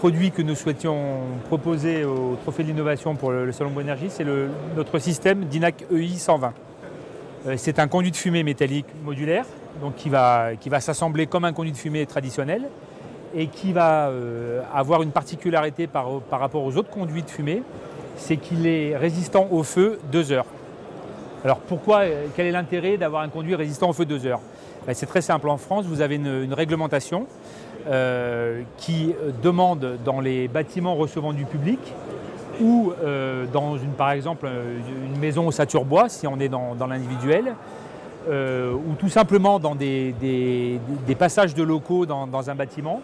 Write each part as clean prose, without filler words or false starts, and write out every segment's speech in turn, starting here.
produit que nous souhaitions proposer au Trophée de l'innovation pour le Salon Bois Énergie, c'est notre système DINAC EI 120. C'est un conduit de fumée métallique modulaire, donc qui va s'assembler comme un conduit de fumée traditionnel et qui va avoir une particularité par rapport aux autres conduits de fumée, c'est qu'il est résistant au feu 2 heures. Alors pourquoi, quel est l'intérêt d'avoir un conduit résistant au feu 2 heures? C'est très simple, en France vous avez une réglementation qui demande dans les bâtiments recevant du public ou par exemple une maison au Saturbois, si on est dans l'individuel, ou tout simplement dans des passages de locaux dans un bâtiment,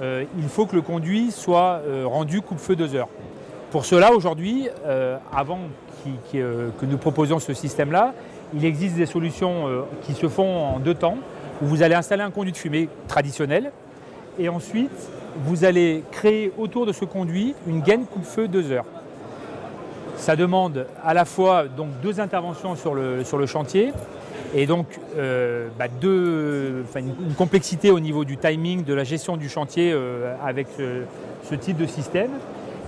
il faut que le conduit soit rendu coupe-feu 2 heures. Pour cela, aujourd'hui, avant que nous proposions ce système-là, il existe des solutions qui se font en 2 temps, où vous allez installer un conduit de fumée traditionnel, et ensuite, vous allez créer autour de ce conduit une gaine coupe-feu 2 heures. Ça demande à la fois donc 2 interventions sur le chantier, et donc une complexité au niveau du timing, de la gestion du chantier avec ce type de système,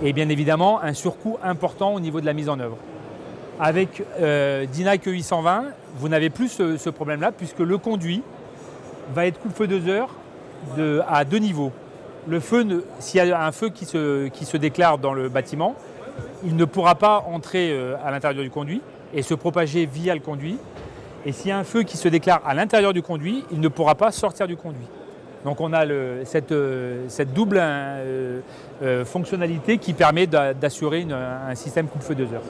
et bien évidemment un surcoût important au niveau de la mise en œuvre. Avec DINAC EI 120, vous n'avez plus ce problème-là, puisque le conduit va être coupe-feu 2 heures à 2 niveaux. Le feu, s'il y a un feu qui se déclare dans le bâtiment, il ne pourra pas entrer à l'intérieur du conduit et se propager via le conduit. Et s'il y a un feu qui se déclare à l'intérieur du conduit, il ne pourra pas sortir du conduit. Donc on a cette double fonctionnalité qui permet d'assurer un système coupe-feu 2 heures.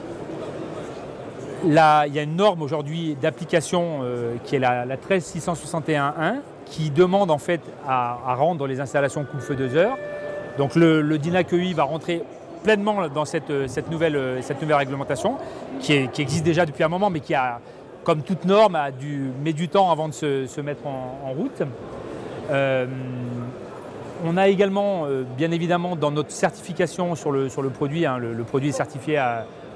Là, il y a une norme aujourd'hui d'application qui est la 13661.1 qui demande en fait à rendre les installations coupe-feu 2 heures. Donc le DINAC EI va rentrer pleinement dans cette nouvelle réglementation qui existe déjà depuis un moment, mais qui a, comme toute norme, met du temps avant de se mettre en route. On a également, bien évidemment, dans notre certification sur le produit, le produit est certifié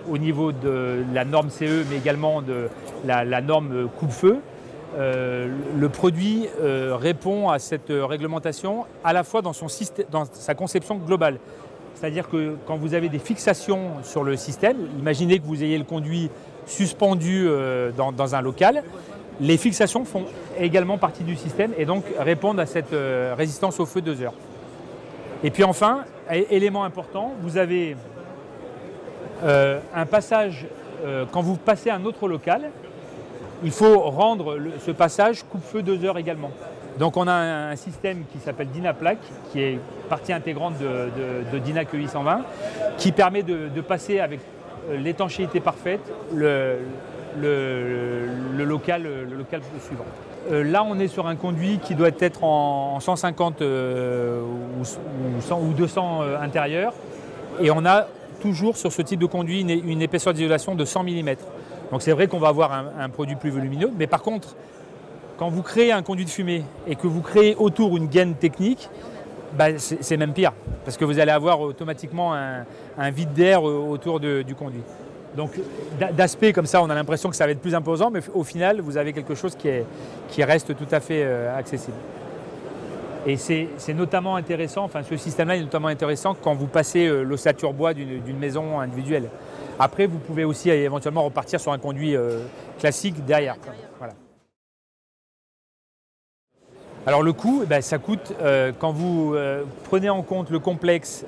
au niveau de la norme CE, mais également de la norme coupe-feu. Le produit répond à cette réglementation à la fois dans sa conception globale. C'est-à-dire que quand vous avez des fixations sur le système, imaginez que vous ayez le conduit suspendu dans un local, les fixations font également partie du système et donc répondent à cette résistance au feu 2 heures. Et puis enfin, élément important, vous avez un passage, quand vous passez à un autre local, il faut rendre ce passage coupe-feu 2 heures également. Donc on a un système qui s'appelle DINAPLAC, qui est partie intégrante de DINAC EI 120, qui permet de passer avec l'étanchéité parfaite le local suivant. Là on est sur un conduit qui doit être en 150 ou 200 intérieur, et on a toujours sur ce type de conduit une épaisseur d'isolation de 100 mm. Donc c'est vrai qu'on va avoir un produit plus volumineux, mais par contre, quand vous créez un conduit de fumée et que vous créez autour une gaine technique, c'est même pire, parce que vous allez avoir automatiquement un vide d'air autour du conduit. Donc d'aspect comme ça, on a l'impression que ça va être plus imposant, mais au final, vous avez quelque chose qui reste tout à fait accessible. Et c'est notamment intéressant, enfin ce système-là est notamment intéressant quand vous passez l'ossature bois d'une maison individuelle. Après, vous pouvez aussi éventuellement repartir sur un conduit classique derrière. Voilà. Alors le coût, ça coûte, quand vous prenez en compte le complexe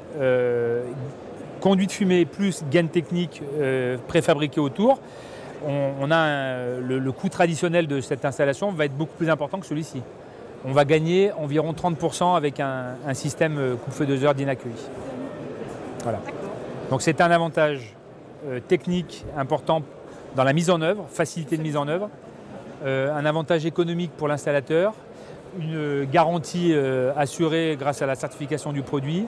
conduit de fumée plus gaine technique préfabriquée autour, le coût traditionnel de cette installation va être beaucoup plus important que celui-ci. On va gagner environ 30% avec un système coupe-feu 2 heures DINAC EI. Voilà. Donc c'est un avantage technique important dans la mise en œuvre, facilité de mise en œuvre, un avantage économique pour l'installateur, une garantie assurée grâce à la certification du produit,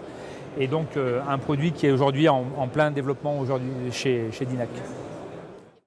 et donc un produit qui est aujourd'hui en plein développement aujourd'hui chez DINAC.